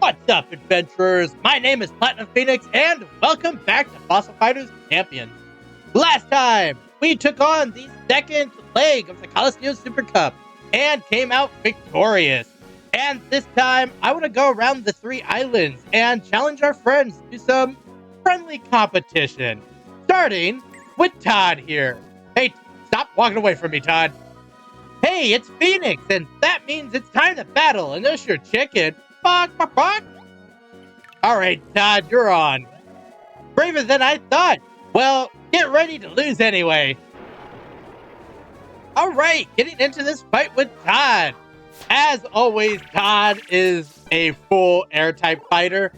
What's up, adventurers? My name is Platinum Phoenix, and welcome back to Fossil Fighters Champions. Last time, we took on the second leg of the Coliseum Super Cup and came out victorious. And this time, I want to go around the 3 islands and challenge our friends to some friendly competition. Starting with Todd here. Hey, stop walking away from me, Todd. Hey, it's Phoenix, and that means it's time to battle, unless you're chicken. Fuck. Alright, Todd, you're on. Braver than I thought. Well, get ready to lose anyway. Alright, getting into this fight with Todd. As always, Todd is a full air-type fighter,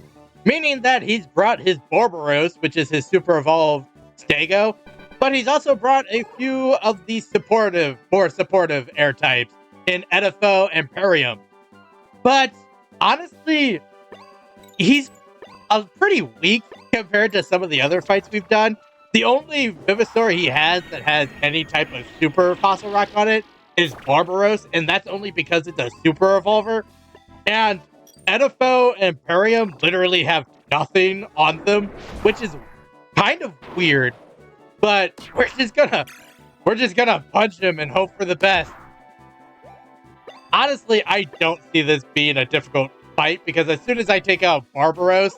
meaning that he's brought his Borboros, which is his super evolved Stego, but he's also brought a few of the more supportive air types in Edifo and Perium. But honestly, he's pretty weak compared to some of the other fights we've done. The only Venusaur he has that has any type of super fossil rock on it is Barbaros, and that's only because it's a super evolver. And Edifo and Perium literally have nothing on them, which is kind of weird. But we're just gonna punch him and hope for the best. Honestly, I don't see this being a difficult fight because as soon as I take out Barbaros,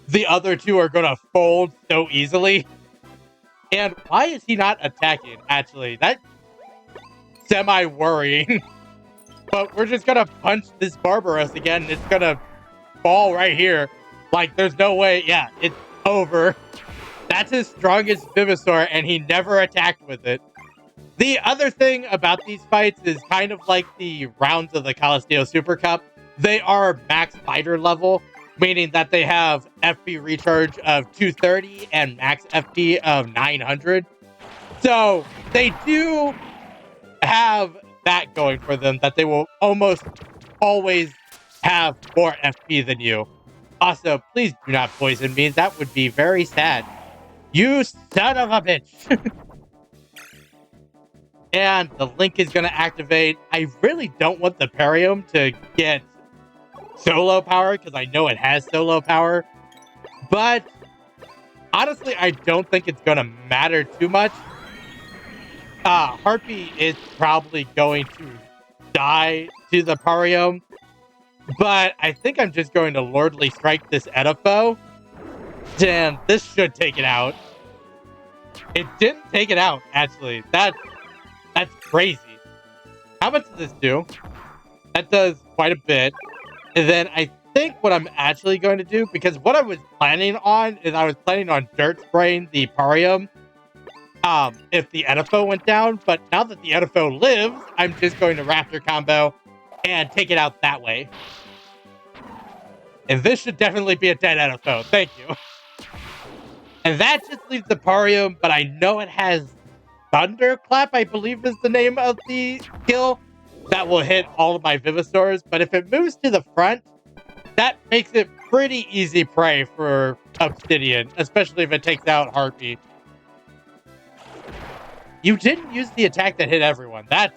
the other two are gonna fold so easily. And why is he not attacking? Actually, that's semi-worrying. But we're just gonna punch this Barbaros again. And it's gonna fall right here. Like, there's no way. Yeah, it's over. That's his strongest Venusaur, and he never attacked with it. The other thing about these fights is kind of like the rounds of the Coliseum Super Cup. They are max fighter level, meaning that they have FP recharge of 230 and max FP of 900. So they do have that going for them, that they will almost always have more FP than you. Also, please do not poison me. That would be very sad. You son of a bitch. And the link is going to activate. I really don't want the Perium to get solo power because I know it has solo power. But honestly, I don't think it's going to matter too much. Harpy is probably going to die to the Perium. But I think I'm just going to Lordly Strike this Edifo. Damn, this should take it out. It didn't take it out, actually. That's crazy. How much does this do? That does quite a bit. And then I think what I'm actually going to do, because what I was planning on is I was planning on Dirt Spraying the Perium if the Edifo went down. But now that the Edifo lives, I'm just going to Raptor combo and take it out that way. And this should definitely be a dead Edifo. Thank you. And that just leaves the Perium, but I know it has Thunderclap, I believe is the name of the skill, that will hit all of my Venusaurs. But if it moves to the front, that makes it pretty easy prey for Obsidian, especially if it takes out Harpy. You didn't use the attack that hit everyone. That's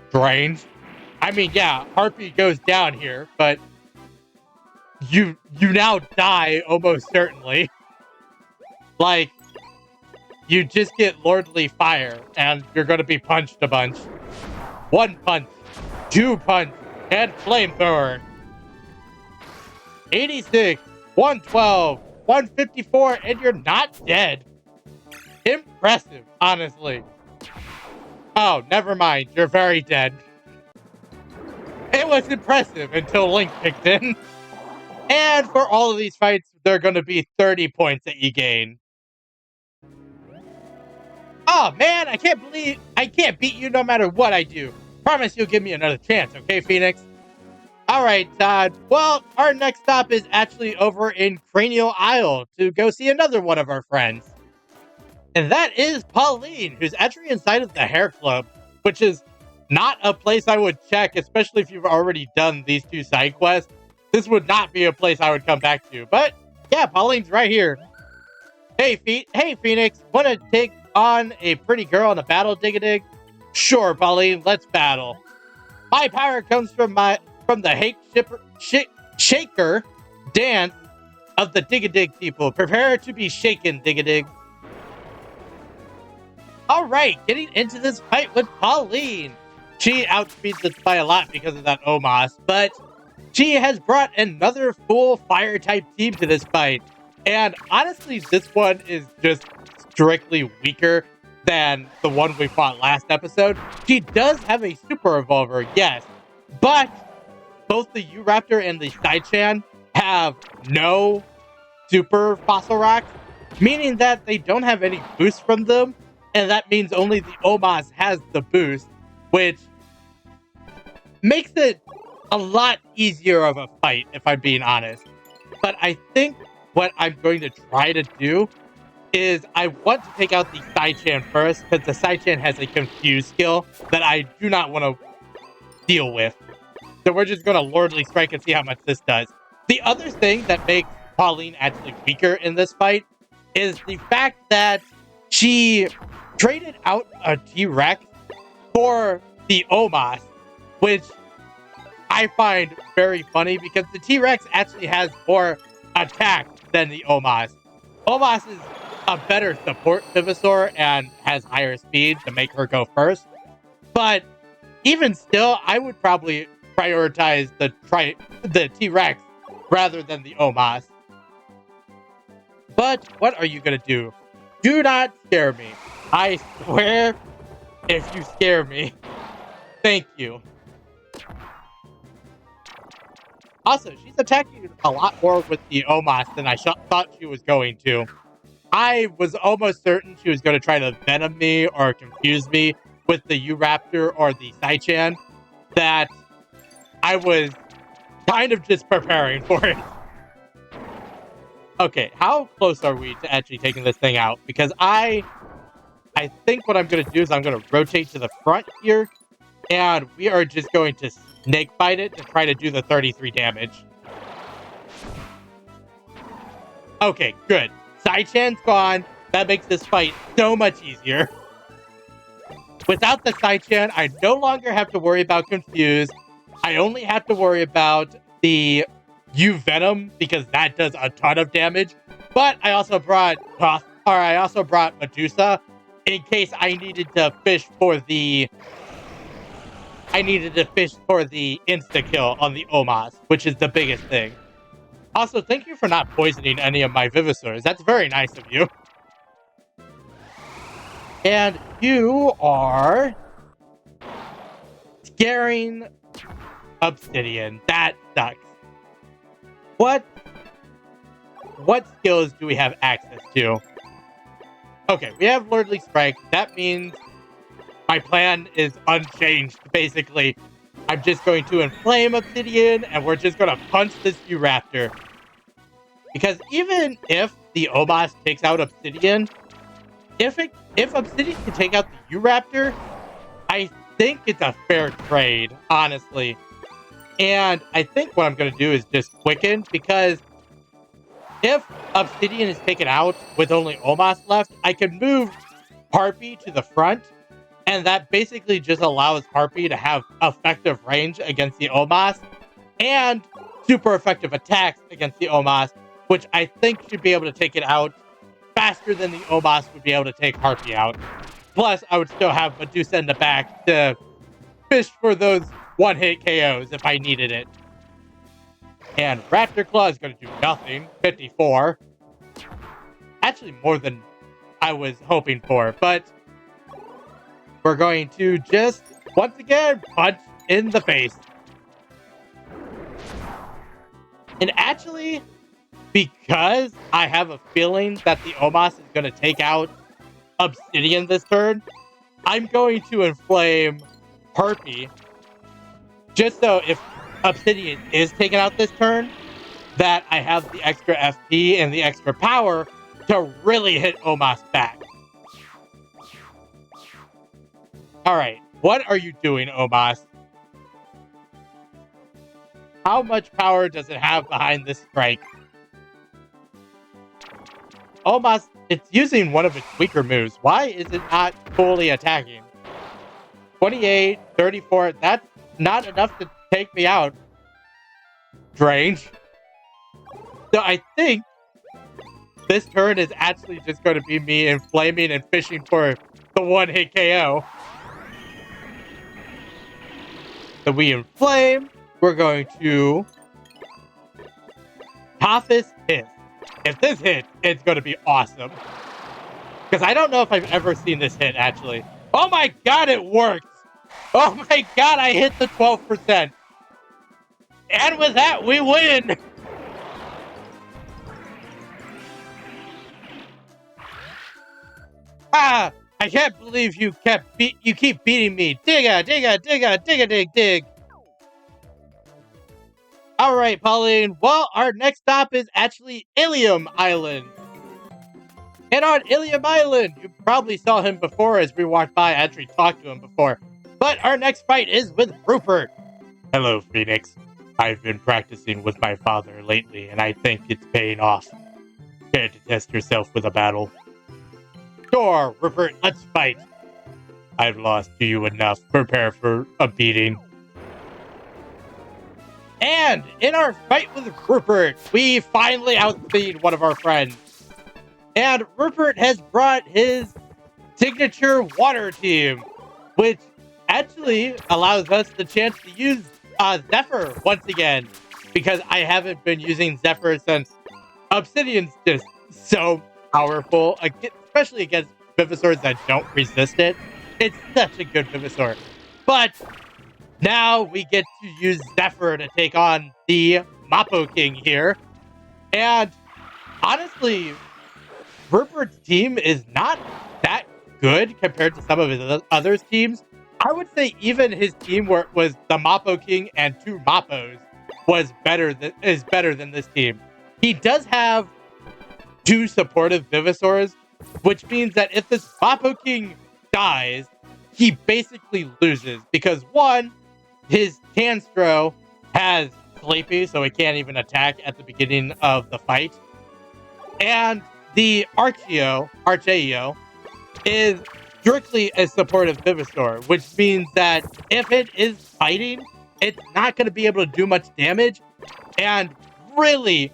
strange. I mean, yeah, Harpy goes down here, but you now die almost certainly. Like, you just get Lordly Fire, and you're going to be punched a bunch. 1 punch, 2 punch, and Flamethrower. 86, 112, 154, and you're not dead. Impressive, honestly. Oh, never mind. You're very dead. It was impressive until Link kicked in. And for all of these fights, they're going to be 30 points that you gain. Oh man, I can't beat you no matter what I do. Promise you'll give me another chance, okay, Phoenix? Alright, Todd. Well, our next stop is actually over in Cranial Isle to go see another one of our friends. And that is Pauline, who's actually inside of the Hair Club, which is not a place I would check, especially if you've already done these 2 side quests. This would not be a place I would come back to. But yeah, Pauline's right here. Hey, Phoenix, want to take on a pretty girl in a battle, dig-a-dig? Sure, Pauline, let's battle. My power comes from the hate shaker Dance of the Dig-a-Dig people. Prepare to be shaken, Dig-a-Dig. Alright, getting into this fight with Pauline. She outspeeds this by a lot because of that Omos, but she has brought another full fire-type team to this fight. And honestly, this one is just strictly weaker than the one we fought last episode. She does have a super revolver, yes, but both the U-Raptor and the Sai-Chan have no super fossil rocks, meaning that they don't have any boost from them, and that means only the Omos has the boost, which makes it a lot easier of a fight, if I'm being honest. But I think what I'm going to try to do is I want to take out the Sai-Chan first, because the Sai-Chan has a confuse skill that I do not want to deal with. So we're just going to Lordly Strike and see how much this does. The other thing that makes Pauline actually weaker in this fight is the fact that she traded out a T-Rex for the Omos, which I find very funny because the T-Rex actually has more attack than the Omos. Omos is a better support Vivasaur and has higher speed to make her go first. But even still, I would probably prioritize the T-Rex rather than the Omos. But what are you going to do? Do not scare me. I swear, if you scare me, thank you. Also, she's attacking a lot more with the Omos than I thought she was going to. I was almost certain she was going to try to Venom me or confuse me with the U-Raptor or the Sai-Chan, that I was kind of just preparing for it. Okay, how close are we to actually taking this thing out? Because I think what I'm going to do is I'm going to rotate to the front here, and we are just going to snake bite it to try to do the 33 damage. Okay, good. Sai-Chan's gone. That makes this fight so much easier. Without the Sai-Chan, I no longer have to worry about Confuse. I only have to worry about the U-Venom, because that does a ton of damage. But I also brought Medusa in case I needed to fish for the insta-kill on the Omos, which is the biggest thing. Also, thank you for not poisoning any of my Vivasaurs. That's very nice of you. And you are scaring Obsidian. That sucks. What skills do we have access to? Okay, we have Lordly Strike. That means my plan is unchanged, basically. I'm just going to inflame Obsidian, and we're just going to punch this U-Raptor. Because even if the Omos takes out Obsidian, if Obsidian can take out the U-Raptor, I think it's a fair trade, honestly. And I think what I'm going to do is just Quicken, because if Obsidian is taken out with only Omos left, I can move Harpy to the front, and that basically just allows Harpy to have effective range against the Omos, and super effective attacks against the Omos, which I think should be able to take it out faster than the Omos would be able to take Harpy out. Plus, I would still have Medusa in the back to fish for those one-hit KOs if I needed it. And Raptor Claw is going to do nothing. 54. Actually, more than I was hoping for, but we're going to just, once again, punch in the face. And actually, because I have a feeling that the Omos is going to take out Obsidian this turn, I'm going to inflame Harpy, just so if Obsidian is taken out this turn, that I have the extra FP and the extra power to really hit Omos back. Alright, what are you doing, Omos? How much power does it have behind this strike? Omos, it's using one of its weaker moves. Why is it not fully attacking? 28, 34, that's not enough to take me out. Strange. So I think this turn is actually just going to be me inflaming and fishing for the one-hit KO. So we inflame. We're going to toughest hit. If this hits, it's going to be awesome. Because I don't know if I've ever seen this hit, actually. Oh my god, it worked! Oh my god, I hit the 12%. And with that, we win! Ah! I can't believe you keep beating me. Digga, digga, digga, digga, dig, dig. Alright, Pauline. Well, our next stop is actually Ilium Island. And on Ilium Island, you probably saw him before as we walked by. I actually talked to him before. But our next fight is with Rupert. Hello, Phoenix. I've been practicing with my father lately, and I think it's paying off. Care to test yourself with a battle? Sure, Rupert, let's fight. I've lost to you enough. Prepare for a beating. And in our fight with Rupert, we finally outspeed one of our friends. And Rupert has brought his signature water team, which actually allows us the chance to use Zephyr once again, because I haven't been using Zephyr since Obsidian's just so powerful, especially against Vivosaurs that don't resist it. It's such a good Vivosaur. But now we get to use Zephyr to take on the Mappo King here. And honestly, Rupert's team is not that good compared to some of his other teams. I would say even his team where it was the Mappo King and two Mappos is better than this team. He does have two supportive Vivosaurs, which means that if this Mappo King dies, he basically loses because one, his Tanstro has Sleepy, so he can't even attack at the beginning of the fight. And the Archeo, is strictly a supportive Vivosaur, which means that if it is fighting, it's not going to be able to do much damage and really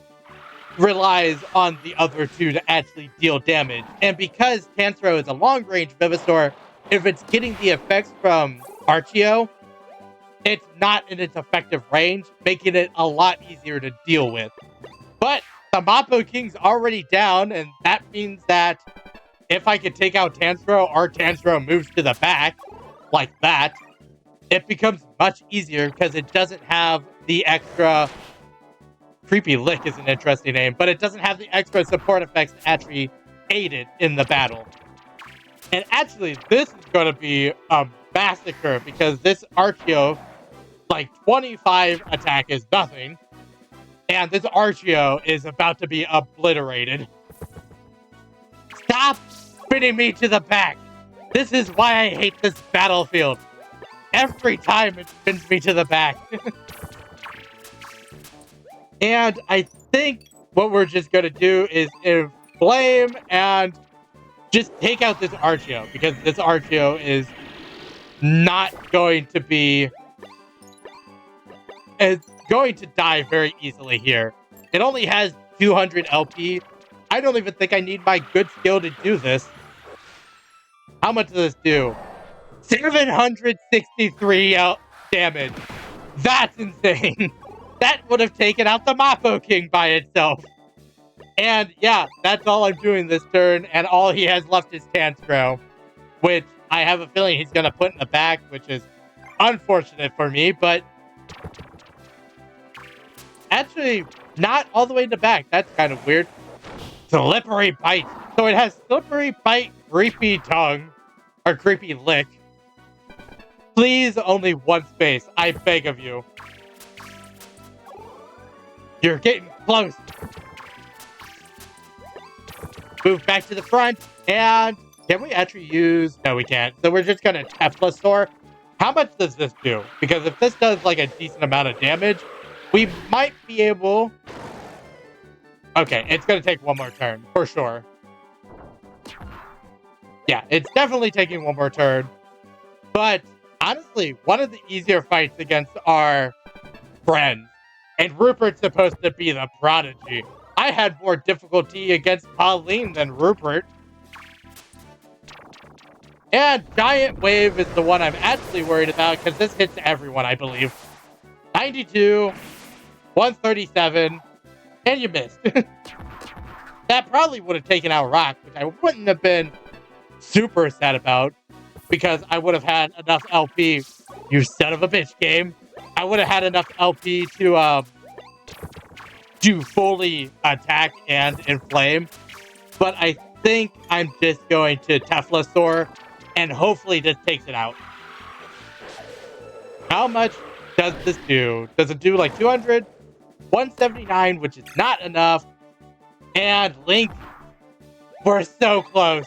relies on the other two to actually deal damage. And because Tanstro is a long-range Vivosaur, if it's getting the effects from Archeo, it's not in its effective range, making it a lot easier to deal with. But the Mappo King's already down, and that means that if I could take out Tanstro, or Tanstro moves to the back, like that, it becomes much easier because it doesn't have the extra... Creepy Lick is an interesting name, but it doesn't have the extra support effects to actually aid it in the battle. And actually, this is going to be a massacre because this Archeo, like 25 attack is nothing, and this Archeo is about to be obliterated. Stop spinning me to the back! This is why I hate this battlefield. Every time it spins me to the back. And I think what we're just going to do is inflame and just take out this Archeo, because this Archeo is not going to be... It's going to die very easily here. It only has 200 LP. I don't even think I need my good skill to do this. How much does this do? 763 damage. That's insane. That would have taken out the Mappo King by itself. And yeah, that's all I'm doing this turn, and all he has left is Tanstro, which I have a feeling he's going to put in the back, which is unfortunate for me, but actually not all the way in the back. That's kind of weird. Slippery Bite. So it has Slippery Bite, Creepy Tongue, or Creepy Lick. Please, only one space. I beg of you. You're getting close. Move back to the front, and can we actually use... No, we can't. So we're just going to Teslasaur. How much does this do? Because if this does like a decent amount of damage, we might be able... Okay, it's going to take one more turn, for sure. Yeah, it's definitely taking one more turn. But honestly, one of the easier fights against our friends. And Rupert's supposed to be the prodigy. I had more difficulty against Pauline than Rupert. And Giant Wave is the one I'm actually worried about because this hits everyone, I believe. 92, 137, and you missed. That probably would have taken out Rock, which I wouldn't have been super sad about because I would have had enough LP. You son of a bitch, game. I would have had enough LP to fully attack and inflame. But I think I'm just going to Teflosaur and hopefully this takes it out. How much does this do? Does it do like 200? 179, which is not enough. And Link, we're so close.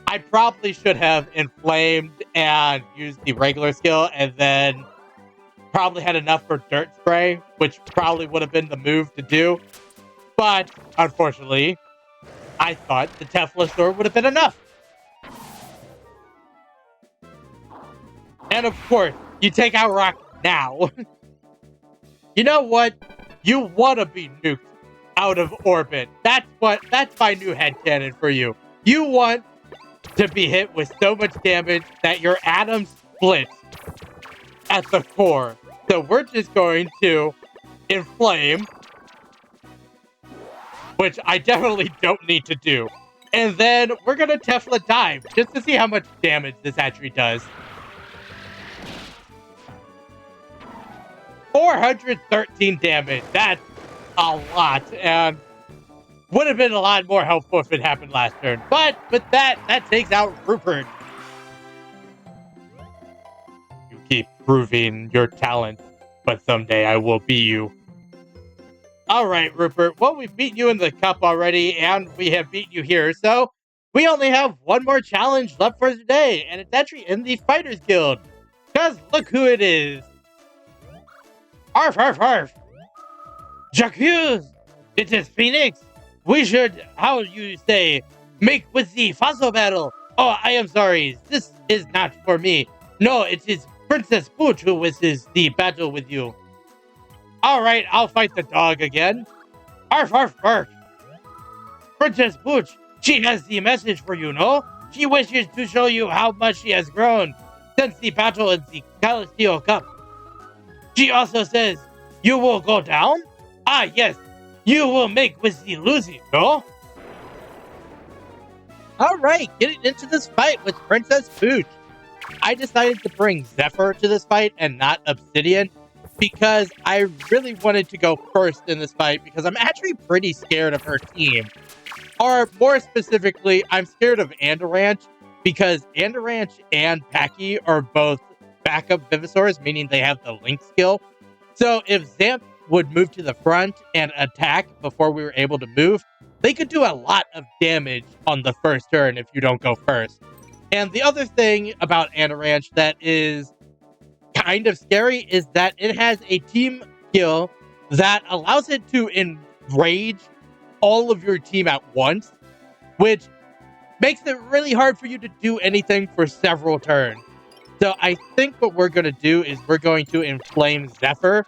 I probably should have inflamed and used the regular skill and then probably had enough for Dirt Spray, which probably would have been the move to do. But unfortunately, I thought the Teflosaur would have been enough. And of course, you take out Rock now. You know what? You want to be nuked out of orbit. That's my new headcanon for you. You want to be hit with so much damage that your atoms split at the core. So we're just going to inflame, which I definitely don't need to do. And then we're going to Tefla dive just to see how much damage this actually does. 413 damage. That's a lot. And would have been a lot more helpful if it happened last turn. But with that takes out Rupert. You keep proving your talent, but someday I will be you. Alright, Rupert. Well, we've beaten you in the cup already, and we have beaten you here. So we only have one more challenge left for today, and it's actually in the Fighters Guild. Because look who it is. Arf, arf, arf. J'accuse. It is Phoenix. We should, how you say, make with the fossil battle. Oh, I am sorry. This is not for me. No, it is Princess Pooch who wishes the battle with you. Alright, I'll fight the dog again. Arf, arf, arf. Princess Pooch, she has the message for you, no? She wishes to show you how much she has grown since the battle in the Celestial Cup. She also says, you will go down? Ah, yes. You will make with the losing, no? Alright, getting into this fight with Princess Pooch. I decided to bring Zephyr to this fight and not Obsidian because I really wanted to go first in this fight because I'm actually pretty scared of her team. Or more specifically, I'm scared of Andoranch because Andoranch and Packy are both backup Vivasaurs, meaning they have the Link skill. So if Zamp would move to the front and attack before we were able to move, they could do a lot of damage on the first turn if you don't go first. And the other thing about Andoranch that is kind of scary is that it has a team skill that allows it to enrage all of your team at once, which makes it really hard for you to do anything for several turns. So I think what we're going to do is we're going to inflame Zephyr,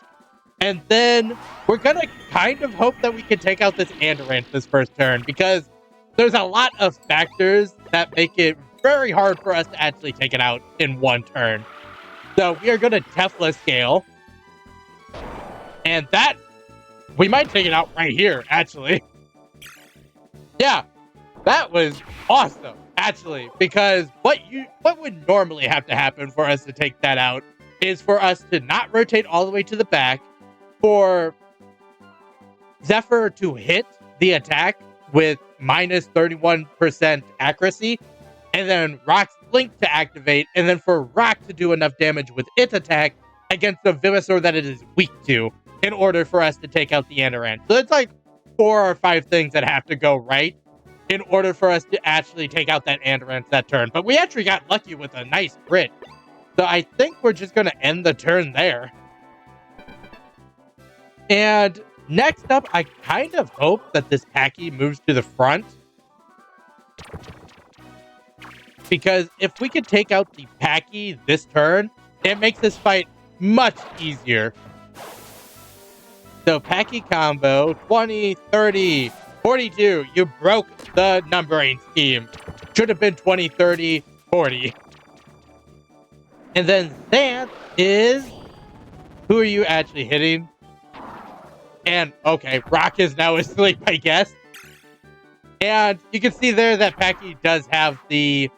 and then we're going to kind of hope that we can take out this Andoranch this first turn, because there's a lot of factors that make it very hard for us to actually take it out in one turn. So we are going to Tefla scale, and that, we might take it out right here, actually. Yeah, that was awesome, actually, because what would normally have to happen for us to take that out is for us to not rotate all the way to the back, for Zephyr to hit the attack with minus 31% accuracy, and then Rock's Link to activate, and then for Rock to do enough damage with its attack against the Venusaur that it is weak to in order for us to take out the Andoranch. So it's like 4 or 5 things that have to go right in order for us to actually take out that Andoranch that turn. But we actually got lucky with a nice crit. So I think we're just going to end the turn there. And next up, I kind of hope that this Packy moves to the front. Because if we could take out the Packy this turn, it makes this fight much easier. So Packy combo 20, 30, 42. You broke the numbering scheme. Should have been 20, 30, 40. And then Xanth is... Who are you actually hitting? And, okay, Rock is now asleep, I guess. And you can see there that Packy does have the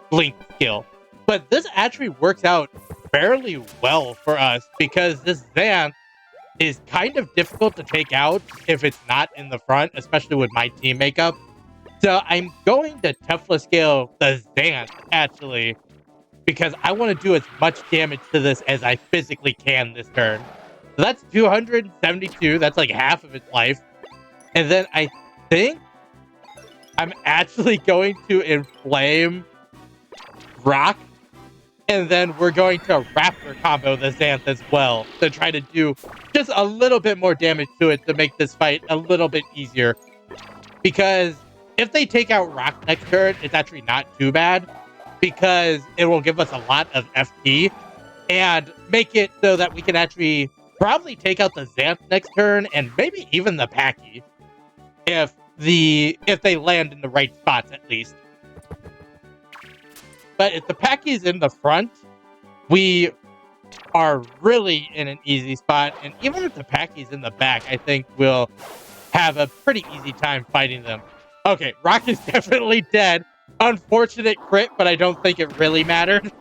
Blink skill. But this actually works out fairly well for us because this Xanth is kind of difficult to take out if it's not in the front, especially with my team makeup. So I'm going to Tefla scale the Xanth, actually, because I want to do as much damage to this as I physically can this turn. So that's 272. That's like half of its life. And then I think I'm actually going to inflame Rock. And then we're going to Raptor combo the Xanth as well to try to do just a little bit more damage to it to make this fight a little bit easier. Because if they take out Rock next turn, it's actually not too bad because it will give us a lot of FP and make it so that we can actually probably take out the Xanth next turn and maybe even the Packy if they land in the right spots at least. But if the Packy's in the front, we are really in an easy spot. And even if the Packy's in the back, I think we'll have a pretty easy time fighting them. Okay, Rock is definitely dead. Unfortunate crit, but I don't think it really mattered.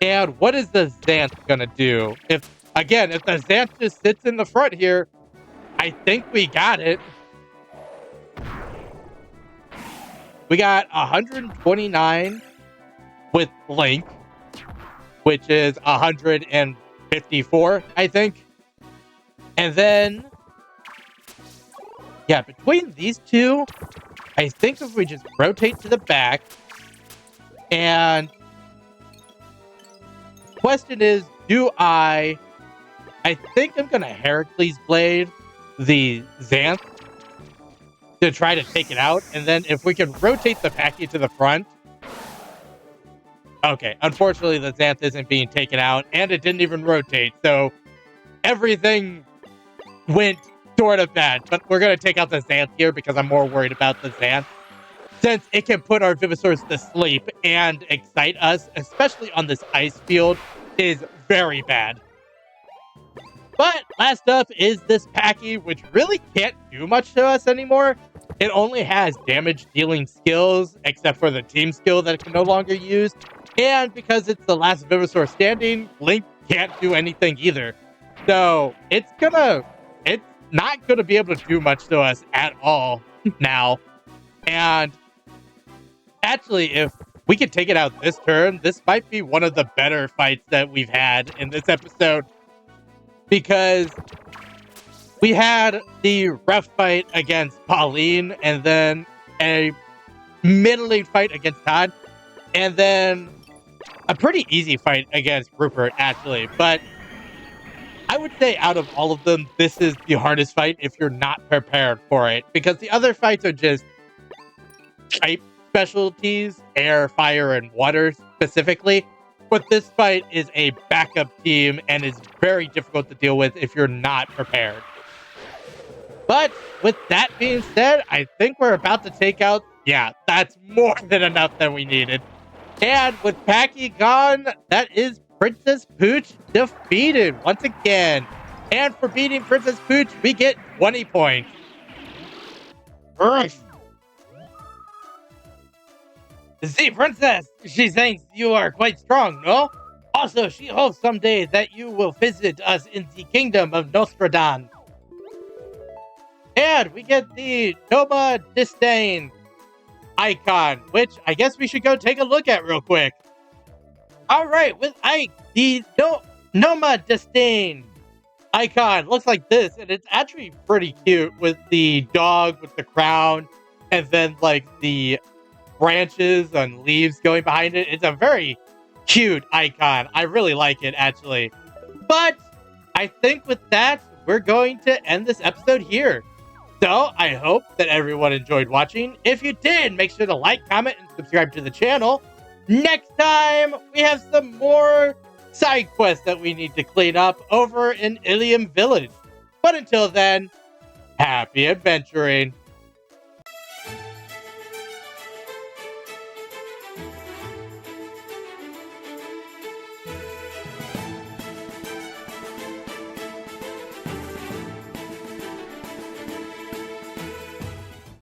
And what is the Xanth gonna do? If the Xanth just sits in the front here, I think we got it. We got 129 with Blink, which is 154, I think. And then, yeah, between these two, I think if we just rotate to the back, and the question is, I think I'm going to Heracles Blade the Xanth to try to take it out, and then if we can rotate the Packy to the front. Okay, unfortunately the Xanth isn't being taken out, and it didn't even rotate, so everything went sort of bad. But we're going to take out the Xanth here because I'm more worried about the Xanth, since it can put our Vivisaurs to sleep and excite us, especially on this ice field, is very bad. But last up is this Packy, which really can't do much to us anymore. It only has damage-dealing skills, except for the team skill that it can no longer use. And because it's the last Vivisaur standing, Link can't do anything either. So it's not gonna be able to do much to us at all now. And actually, if we could take it out this turn, this might be one of the better fights that we've had in this episode. Because we had the rough fight against Pauline, and then a middling fight against Todd, and then a pretty easy fight against Rupert, actually. But I would say out of all of them, this is the hardest fight if you're not prepared for it. Because the other fights are just type specialties, air, fire, and water specifically. But this fight is a backup team and is very difficult to deal with if you're not prepared. But with that being said, I think we're about to take out... Yeah, that's more than enough that we needed. And with Packy gone, that is Princess Pooch defeated once again. And for beating Princess Pooch, we get 20 points. The princess, she thinks you are quite strong, no? Also, she hopes someday that you will visit us in the kingdom of Nostradam. And we get the Noma Disdain icon, which I guess we should go take a look at real quick. Alright, with Ike, the Noma Disdain icon looks like this, and it's actually pretty cute with the dog with the crown, and then like the branches and leaves going behind it. It's a very cute icon. I really like it, actually. But I think with that, we're going to end this episode here. So I hope that everyone enjoyed watching. If you did, make sure to like, comment, and subscribe to the channel. Next time, we have some more side quests that we need to clean up over in Ilium Village. But until then, happy adventuring.